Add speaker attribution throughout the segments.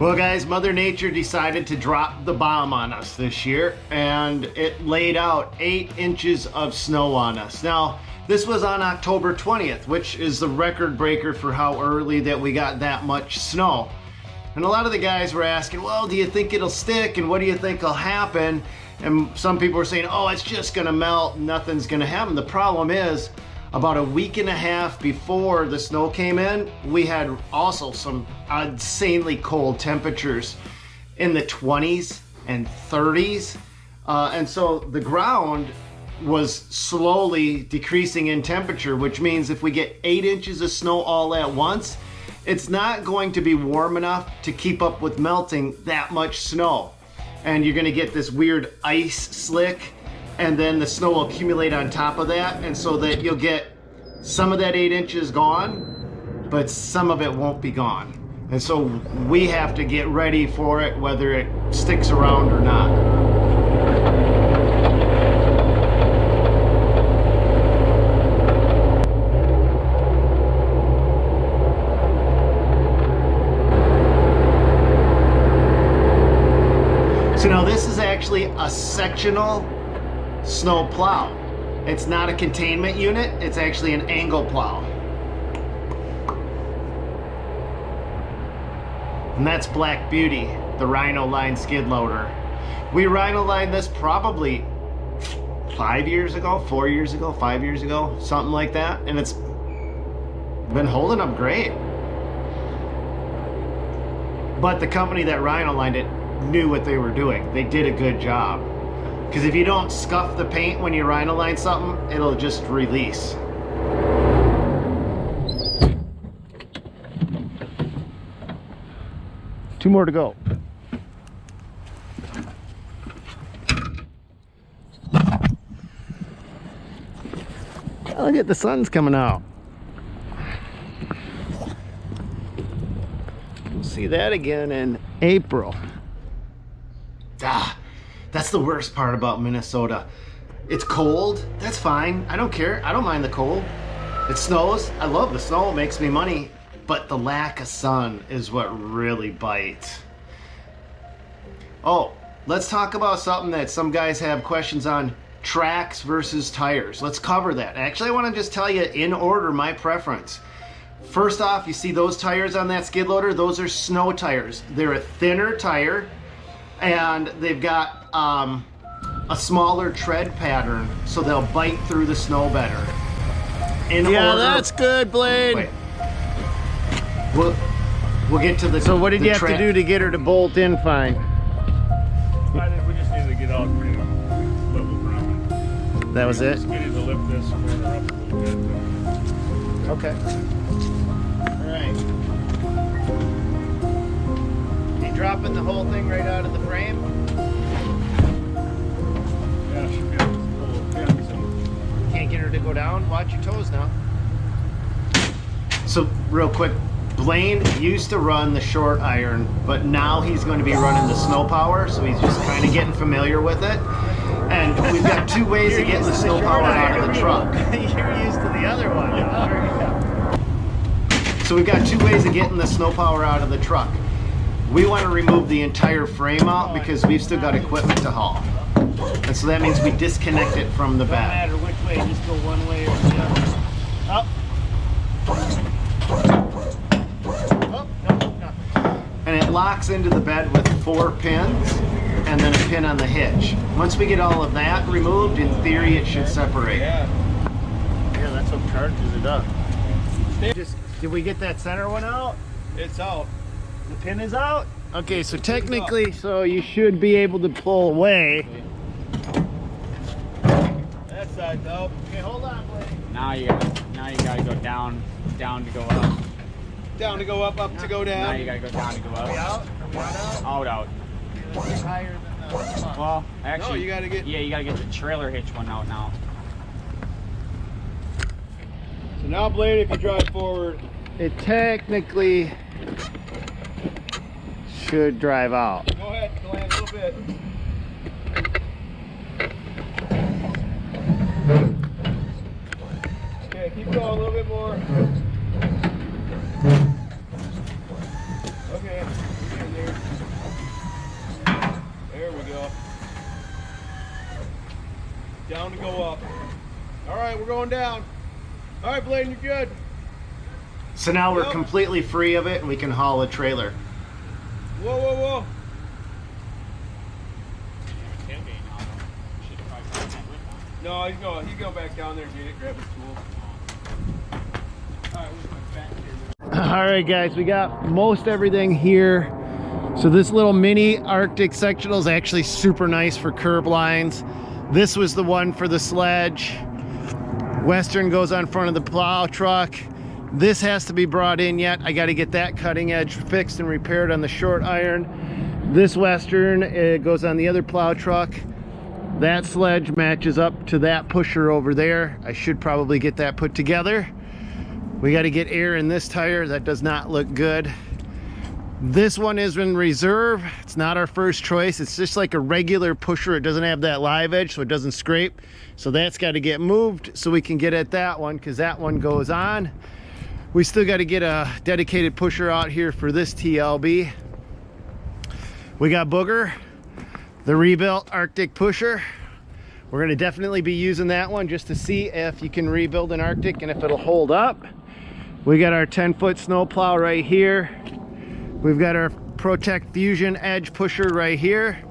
Speaker 1: Well guys, Mother Nature decided to drop the bomb on us this year, and it laid out 8 inches of snow on us. Now, this was on October 20th, which is the record breaker for how early that we got that much snow. And a lot of the guys were asking, well, do you think it'll stick, and what do you think will happen? And some people were saying, oh, it's just gonna melt, nothing's gonna happen. The problem is, about a week and a half before the snow came in, we had also some insanely cold temperatures in the 20s and 30s. And so the ground was slowly decreasing in temperature, which means if we get 8 inches of snow all at once, it's not going to be warm enough to keep up with melting that much snow. And you're gonna get this weird ice slick, and then the snow will accumulate on top of that, and so that you'll get some of that 8 inches gone, but some of it won't be gone. And so we have to get ready for it, whether it sticks around or not. So now this is actually a sectional snow plow. It's not a containment unit, it's actually an angle plow. And that's Black Beauty, the Rhino line skid loader. We Rhino lined this probably 5 years ago, 4 years ago, 5 years ago, something like that, and it's been holding up great. But the company that Rhino lined it knew what they were doing. They did a good job. Because if you don't scuff the paint when you Rhino line something, it'll just release. Two more to go. Oh, look at the sun's coming out. We'll see that again in April. That's the worst part about Minnesota. It's cold, that's fine. I don't care, I don't mind the cold. It snows, I love the snow, it makes me money. But the lack of sun is what really bites. Oh, let's talk about something that some guys have questions on. Tracks versus tires. Let's cover that. Actually, I want to just tell you in order my preference. First off, you see those tires on that skid loader? Those are snow tires. They're a thinner tire, and they've got a smaller tread pattern, so they'll bite through the snow better. Yeah, that's good, Blaine. Wait. We'll get to the. So what did you have to do to get her to bolt in fine?
Speaker 2: I think we just needed to get out pretty level ground.
Speaker 1: That was it?
Speaker 2: We needed to lift this corner up a little bit.
Speaker 1: Okay. All right. You dropping the whole thing right out of the frame?
Speaker 2: Yeah, should be able to pull.
Speaker 1: Can't get her to go down? Watch your toes now. So real quick, Blaine used to run the short iron, but now he's going to be running the snow power, so he's just kind of getting familiar with it. And we've got 2 ways of getting the snow power out of the truck. You're used to the other one. So we've got 2 ways of getting the snow power out of the truck. We want to remove the entire frame out because we've still got equipment to haul. And so that means we disconnect it from the bed.
Speaker 2: No matter which way, just go one way or the other. Up.
Speaker 1: And it locks into the bed with 4 pins and then a pin on the hitch. Once we get all of that removed, in theory it should separate. Yeah, that's what charges it up. Did we get that center one out?
Speaker 2: It's out.
Speaker 1: The pin is out? Okay, so technically, so you should be able to pull away.
Speaker 2: That side's out.
Speaker 1: Okay, hold on, Blake.
Speaker 3: Now you gotta go down to go up.
Speaker 2: Down to go up, up to go down.
Speaker 3: Now you gotta go down to go up.
Speaker 1: Are we out? Are we not out?
Speaker 3: Out.
Speaker 1: It's higher than the...
Speaker 3: Well, actually,
Speaker 2: No, you gotta get...
Speaker 3: Yeah, you gotta get the trailer hitch one out now.
Speaker 2: So now, Blade, if you drive forward...
Speaker 1: It technically should drive out.
Speaker 2: Go ahead, land a little bit. Okay, keep going a little bit more. Okay, there.
Speaker 4: Down to go up. All right, we're going down. All right, Blaine, you're good.
Speaker 1: So now we're
Speaker 4: Yep.
Speaker 1: completely free of it and we can haul a trailer.
Speaker 4: Whoa, whoa, whoa. No, you go back down there and get it. Grab his tools. All right, where's my fat kid?
Speaker 1: All right, guys, we got most everything here. So this little mini Arctic sectional is actually super nice for curb lines. This was the one for the sledge. Western goes on front of the plow truck. This has to be brought in yet. I got to get that cutting edge fixed and repaired on the short iron. This Western, it goes on the other plow truck. That sledge matches up to that pusher over there. I should probably get that put together. We got to get air in this tire. That does not look good. This one is in reserve. It's not our first choice. It's just like a regular pusher. It doesn't have that live edge, so it doesn't scrape. So that's got to get moved so we can get at that one, because that one goes on. We still got to get a dedicated pusher out here for this TLB. We got Booger, the rebuilt Arctic pusher. We're going to definitely be using that one just to see if you can rebuild an Arctic and if it'll hold up. We got our 10-foot snow plow right here. We've got our Protect Fusion Edge pusher right here.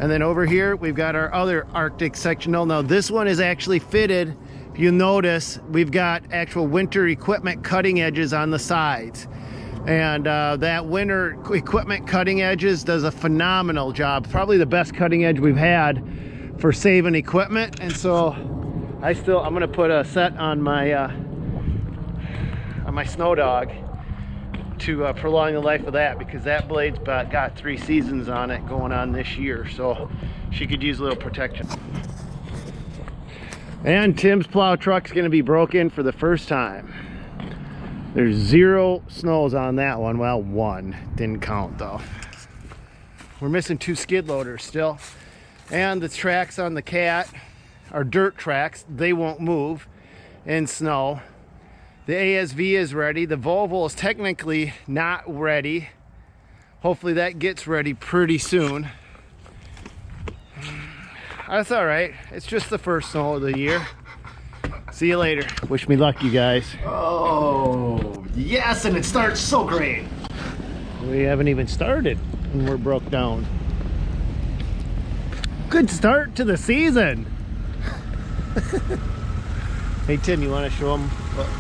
Speaker 1: And then over here, we've got our other Arctic sectional. Now this one is actually fitted. If you notice, we've got actual winter equipment cutting edges on the sides. And that winter equipment cutting edges does a phenomenal job. Probably the best cutting edge we've had for saving equipment. And so I'm gonna put a set on my Snow Dog to prolong the life of that, because that blade's got 3 seasons on it going on this year, so she could use a little protection. And Tim's plow truck's gonna be broken for the first time. There's 0 snows on that one. Well, 1 didn't count though. We're missing 2 skid loaders still, and the tracks on the Cat are dirt tracks. They won't move in snow. The ASV is ready. The Volvo is technically not ready. Hopefully that gets ready pretty soon. That's all right. It's just the first snow of the year. See you later. Wish me luck, you guys. Oh, yes, and it starts so great. We haven't even started and we're broke down. Good start to the season. Hey Tim, you want to show them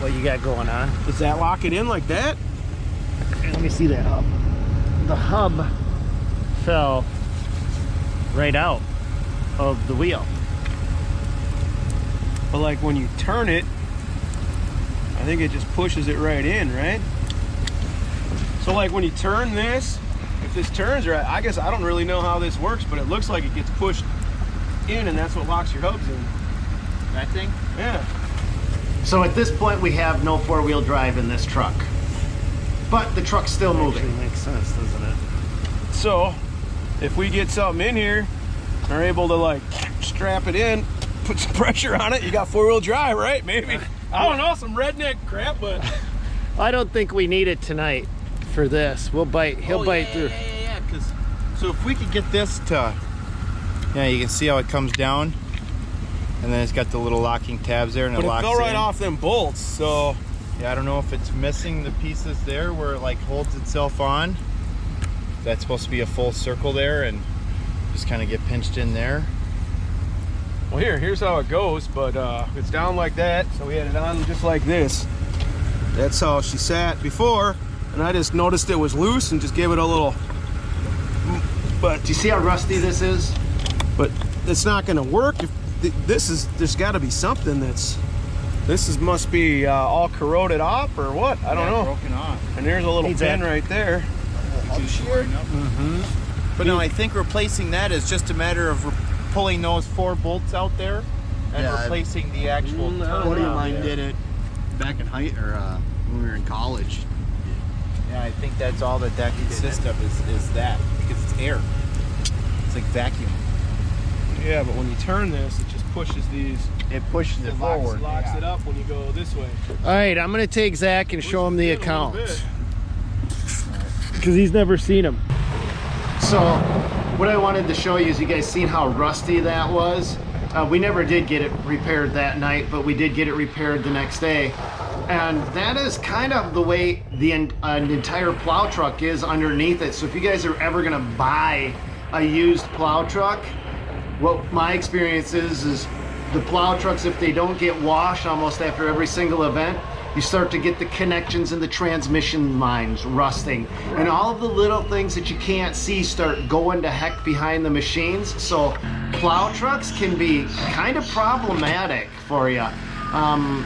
Speaker 1: what you got going on?
Speaker 4: Does that lock it in like that?
Speaker 1: Okay, let me see that hub. The hub fell right out of the wheel.
Speaker 4: But like when you turn it, I think it just pushes it right in, right? So like when you turn this, if this turns right, I guess I don't really know how this works, but it looks like it gets pushed in and that's what locks your hubs in.
Speaker 3: That thing?
Speaker 4: Yeah.
Speaker 1: So at this point we have no 4-wheel drive in this truck, but the truck's still moving. Actually makes sense, doesn't it?
Speaker 4: So if we get something in here, are able to like strap it in, put some pressure on it, you got 4-wheel drive, right? Maybe. I don't know, some redneck crap, but
Speaker 1: I don't think we need it tonight for this. We'll bite. He'll bite through.
Speaker 5: Yeah. Because so if we could get this to, yeah, you can see how it comes down. And then it's got the little locking tabs there, and
Speaker 4: it
Speaker 5: locks
Speaker 4: fell right
Speaker 5: in.
Speaker 4: off them bolts, so
Speaker 5: yeah, I don't know if it's missing the pieces there where it like holds itself on. That's supposed to be a full circle there and just kind of get pinched in there.
Speaker 4: well here's how it goes, but it's down like that, so we had it on just like this. That's how she sat before, and I just noticed it was loose and just gave it a little, but
Speaker 1: Do you see how rusty this is?
Speaker 4: but it's not going to work if there's got to be something must be all corroded off or what, I don't know.
Speaker 5: Broken off.
Speaker 4: And there's a little
Speaker 1: Needs
Speaker 4: pin
Speaker 1: that.
Speaker 4: right there.
Speaker 5: But no, I think replacing that is just a matter of pulling those 4 bolts out there and replacing the actual
Speaker 4: I don't
Speaker 5: turn.
Speaker 4: know.
Speaker 6: Buddy of mine did it back in when we were in college.
Speaker 5: Yeah, I think that's all that consists of is that, because it's air. It's like vacuum.
Speaker 4: Yeah, but when you turn this, it just pushes these.
Speaker 5: It pushes it forward.
Speaker 4: Locks it up when you go this way.
Speaker 1: All right, I'm gonna take Zach and show him the
Speaker 4: Pushes it a little
Speaker 1: accounts,
Speaker 4: bit.
Speaker 1: because he's never seen them. So what I wanted to show you is, you guys seen how rusty that was? We never did get it repaired that night, but we did get it repaired the next day. And that is kind of the way an entire plow truck is underneath it. So if you guys are ever gonna buy a used plow truck, what my experience is the plow trucks, if they don't get washed almost after every single event, you start to get the connections in the transmission lines rusting, and all of the little things that you can't see start going to heck behind the machines. So plow trucks can be kind of problematic for you.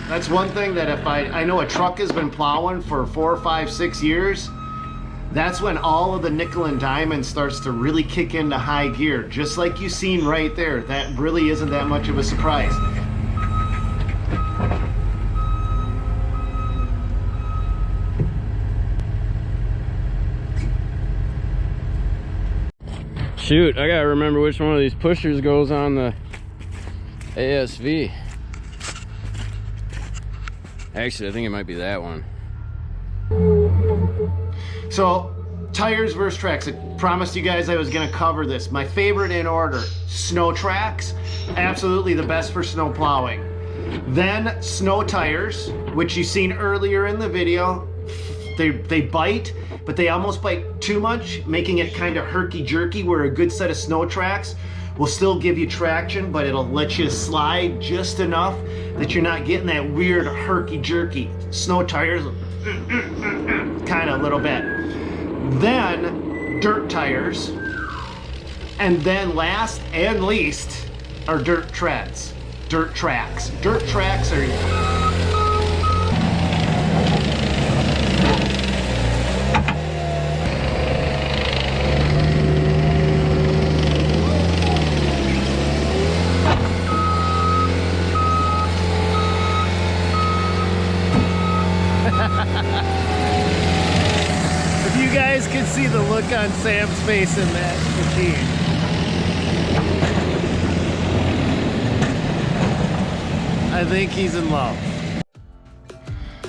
Speaker 1: That's one thing that if I know a truck has been plowing for 4, 5, 6 years, that's when all of the nickel and diamond starts to really kick into high gear, just like you seen right there. That really isn't that much of a surprise.
Speaker 7: Shoot, I gotta remember which one of these pushers goes on the ASV. Actually, I think it might be that one.
Speaker 1: So, tires versus tracks. I promised you guys I was gonna cover this. My favorite in order: snow tracks, absolutely the best for snow plowing. Then snow tires, which you seen earlier in the video. They bite, but they almost bite too much, making it kind of herky-jerky, where a good set of snow tracks will still give you traction, but it'll let you slide just enough that you're not getting that weird herky-jerky. Snow tires, kind of a little bit. Then dirt tires, and then last and least are dirt treads, dirt tracks. Dirt tracks are...
Speaker 5: If you guys could see the look on Sam's face in that machine. I think he's in love.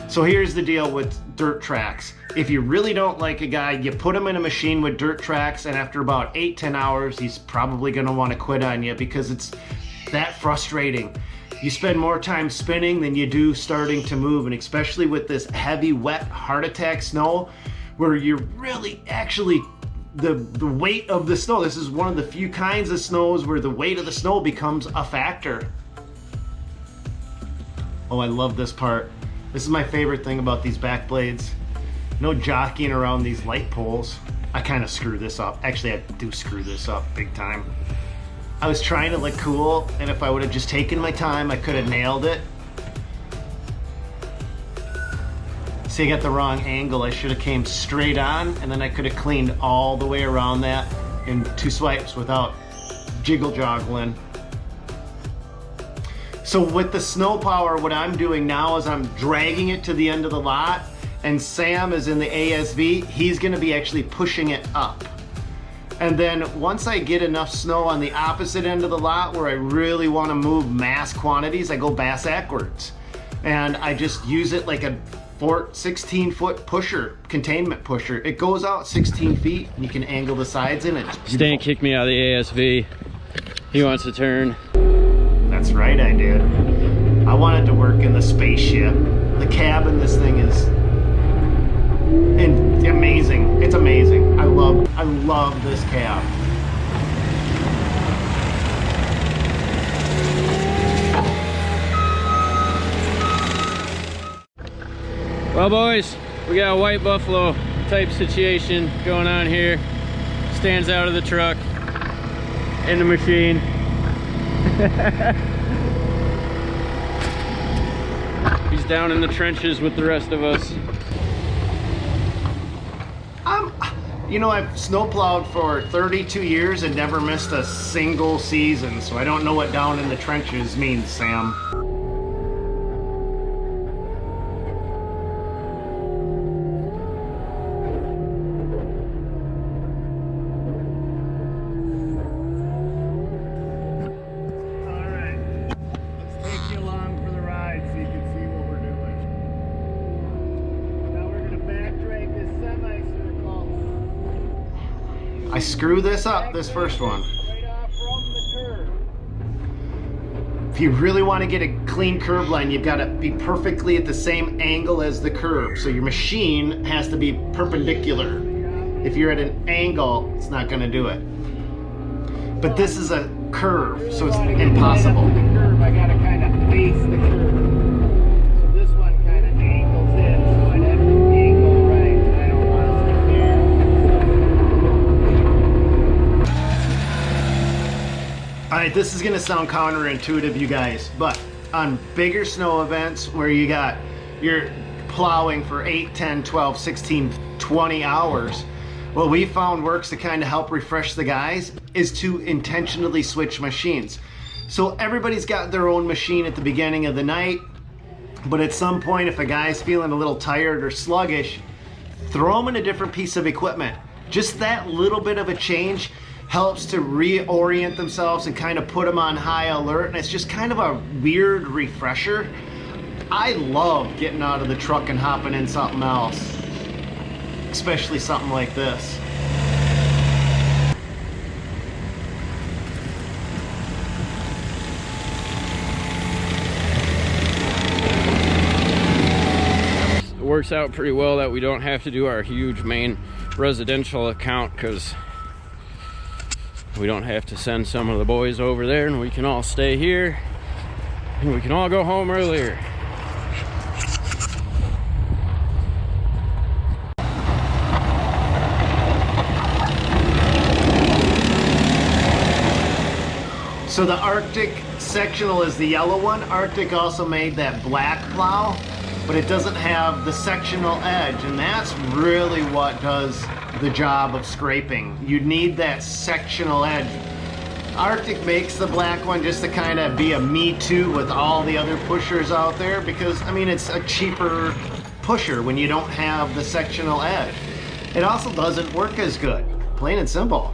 Speaker 1: So here's the deal with dirt tracks. If you really don't like a guy, you put him in a machine with dirt tracks, and after about 8-10 hours, he's probably gonna wanna quit on you because it's that frustrating. You spend more time spinning than you do starting to move, and especially with this heavy, wet, heart attack snow, where you're really actually, the weight of the snow, this is one of the few kinds of snows where the weight of the snow becomes a factor. Oh, I love this part. This is my favorite thing about these back blades. No jockeying around these light poles. I kind of screw this up. Actually, I do screw this up big time. I was trying to look cool, and if I would have just taken my time, I could have nailed it. See, I got the wrong angle. I should have came straight on, and then I could have cleaned all the way around that in 2 swipes without jiggle-joggling. So with the snow power, what I'm doing now is I'm dragging it to the end of the lot, and Sam is in the ASV. He's gonna be actually pushing it up. And then once I get enough snow on the opposite end of the lot where I really want to move mass quantities, I go bass backwards. And I just use it like a 16-foot pusher, containment pusher. It goes out 16 feet, and you can angle the sides in it.
Speaker 7: Stan kicked me out of the ASV. He wants to turn.
Speaker 1: That's right, I did. I wanted to work in the spaceship. The cab in this thing is amazing. It's amazing. I love this cab.
Speaker 7: Well, boys, we got a white buffalo type situation going on here. Stands out of the truck in the machine. He's down in the trenches with the rest of us.
Speaker 1: You know, I've snowplowed for 32 years and never missed a single season, so I don't know what down in the trenches means, Sam. I screw this up, this first one.
Speaker 5: Right off from the curb.
Speaker 1: If you really want to get a clean curb line, you've got to be perfectly at the same angle as the curb. So your machine has to be perpendicular. If you're at an angle, it's not going to do it. But this is a curve, so it's impossible.
Speaker 3: The curve, I gotta kind of face the curve. So this one kind of angles in, so I'd have to angle right. I don't want to stick there.
Speaker 1: All right, this is going to sound counterintuitive, you guys, but on bigger snow events where you're plowing for 8, 10, 12, 16, 20 hours, what we found works to kind of help refresh the guys is to intentionally switch machines. So everybody's got their own machine at the beginning of the night, but at some point, if a guy's feeling a little tired or sluggish, throw them in a different piece of equipment. Just that little bit of a change helps to reorient themselves and kind of put them on high alert, and it's just kind of a weird refresher. I love getting out of the truck and hopping in something else, especially something like this.
Speaker 7: It works out pretty well that we don't have to do our huge main residential account, because we don't have to send some of the boys over there, and we can all stay here and we can all go home earlier.
Speaker 1: So the Arctic sectional is the yellow one. Arctic also made that black plow, but it doesn't have the sectional edge, and that's really what does the job of scraping. You need that sectional edge. Arctic makes the black one just to kind of be a me too with all the other pushers out there, because I mean it's a cheaper pusher when you don't have the sectional edge. It also doesn't work as good, plain and simple.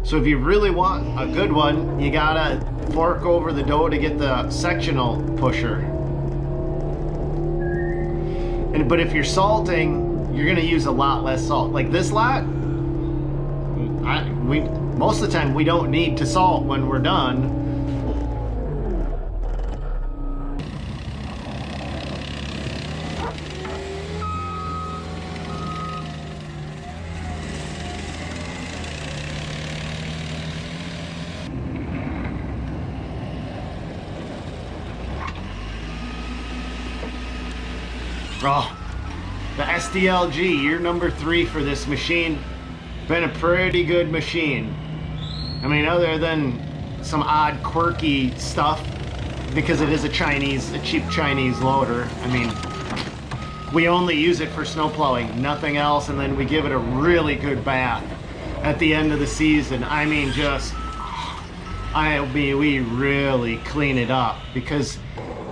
Speaker 1: So if you really want a good one, you gotta fork over the dough to get the sectional pusher. But if you're salting, you're gonna use a lot less salt. Like this lot, most of the time we don't need to salt when we're done. Oh, the SDLG, year number 3 for this machine. Been a pretty good machine. I mean, other than some odd quirky stuff, because it is a cheap Chinese loader. I mean, we only use it for snow plowing, nothing else, and then we give it a really good bath at the end of the season. I mean, we really clean it up, because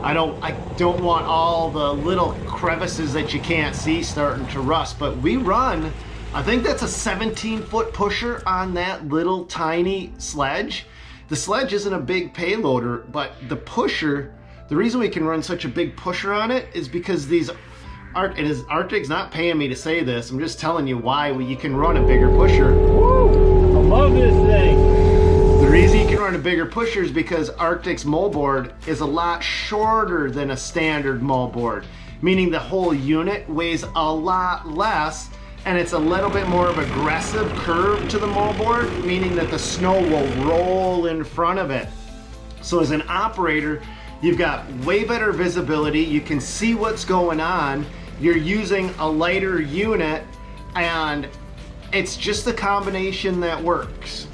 Speaker 1: I don't want all the little crevices that you can't see starting to rust. But we run, I think that's a 17-foot pusher on that little tiny sledge. The sledge isn't a big payloader, but the pusher, the reason we can run such a big pusher on it is because Arctic's not paying me to say this, I'm just telling you why you can run a bigger pusher.
Speaker 2: Woo! I love this thing.
Speaker 1: The reason you can run a bigger pusher is because Arctic's moldboard is a lot shorter than a standard moldboard, meaning the whole unit weighs a lot less, and it's a little bit more of aggressive curve to the moldboard, meaning that the snow will roll in front of it. So as an operator, you've got way better visibility, you can see what's going on, you're using a lighter unit, and it's just a combination that works.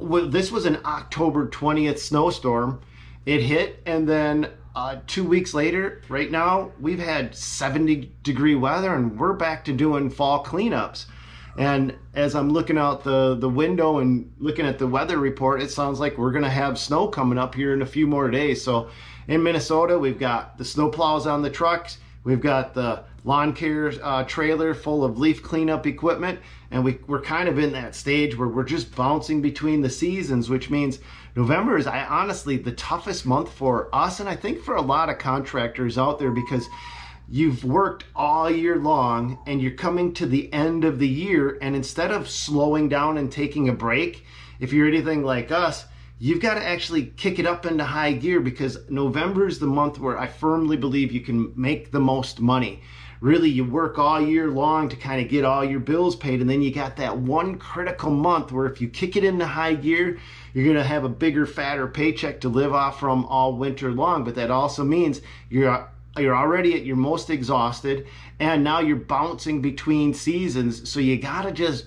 Speaker 1: This was an October 20th snowstorm. It hit, and then 2 weeks later, right now, we've had 70-degree weather, and we're back to doing fall cleanups. And as I'm looking out the window and looking at the weather report, it sounds like we're gonna have snow coming up here in a few more days. So in Minnesota, we've got the snow plows on the trucks, we've got the lawn care trailer full of leaf cleanup equipment, and we're kind of in that stage where we're just bouncing between the seasons, which means November is honestly the toughest month for us, and I think for a lot of contractors out there, because you've worked all year long and you're coming to the end of the year, and instead of slowing down and taking a break, if you're anything like us, you've got to actually kick it up into high gear, because November is the month where I firmly believe you can make the most money. Really, you work all year long to kind of get all your bills paid, and then you got that one critical month where if you kick it into high gear, you're going to have a bigger, fatter paycheck to live off from all winter long. But that also means you're already at your most exhausted, and now you're bouncing between seasons, so you got to just,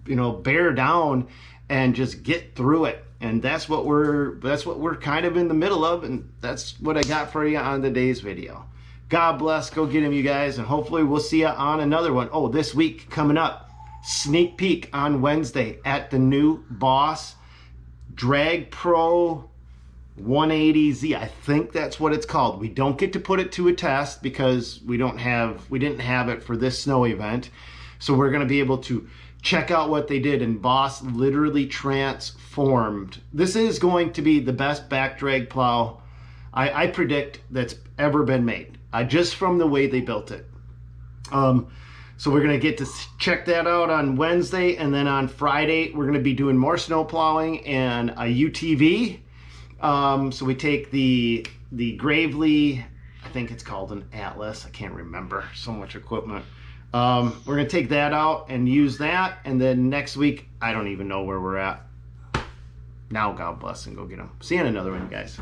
Speaker 1: you know, bear down and just get through it. And that's what we're kind of in the middle of, and that's what I got for you on today's video. God bless. Go get him, you guys, and hopefully we'll see you on another one. Oh, this week coming up, sneak peek on Wednesday at the new Boss Drag Pro 180Z. I think that's what it's called. We don't get to put it to a test because we didn't have it for this snow event. So we're going to be able to check out what they did, and Boss literally transformed. This is going to be the best back drag plow I predict that's ever been made, just from the way they built it. So we're going to get to check that out on Wednesday, and then on Friday we're going to be doing more snow plowing and a UTV. So we take the Gravely, I think it's called an Atlas, I can't remember, so much equipment. We're going to take that out and use that, and then next week, I don't even know where we're at. Now, God bless, and go get them. See you in another one, guys.